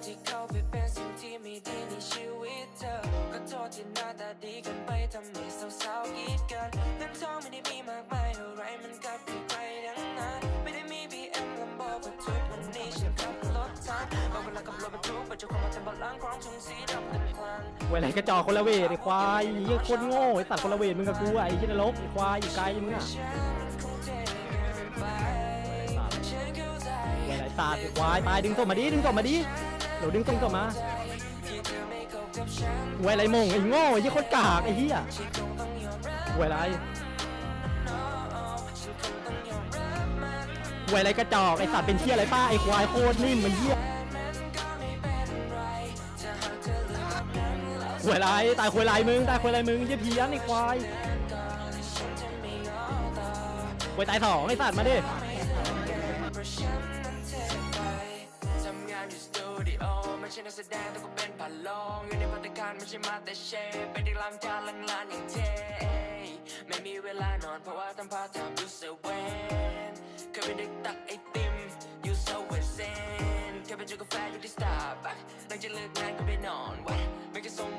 ที่เขาไปเป็นสิ่งที่ไม่ดีในชีวิตเธอขอโทษที่หน้าตาดีกันไปทำให้สาวๆกีดกันเงินทองไม่ได้มีมากมายอะไรมันก็ไปไกลทั้งนั้นไม่ได้มี BM ลำโบกับทุกวันนี้ฉันขับรถทางบางเวลากับรถบรรทุกไปเจ้าของมาทำบอลล้างครองถุงสีดำเต็มคลังเวลาก็จอคนละเวทไอ้ควายยี่โคตรโง่ไอ้สัตว์คนละเวทมึงกับกูไอ้ยี่นรกไอ้ควายอยู่ไกลมึงอะเวลาตาไอ้ควายตายดึงศพมาดิเดี๋ยวดึงศพมาเวลาโมงไอ้โง่ไอ้ยี่โคตรกากไอ้เหี้ยเวลากระจอกไอ้สัตว์เป็นเหี้ยอะไรป้าไอ้ควายโคตรนิ่มมันเหี้ยควายไรตายควายไรมึงยี่เพี้ยนไอ้ควายควายตายสองไอ้สัตว์มาดิไม่ใช่นักแสดงแต่ก็เป็นผ่านลองอยู่ในพัฒการไม่ใช่มาแต่เชฟเป็นเด็กล้างจานล้างร้านอย่างเท่ไม่มีเวลานอนเพราะว่าทำพาร์ทไทม์อยู่เซเว่นเคยเป็นเด็กตักไอติมอยู่เซเว่นเซนเคยเป็นจุกกาแฟอยู่ที่สตาร์บัคหลังจากเลิกงานก็ไปนอนไม่เคยส่ง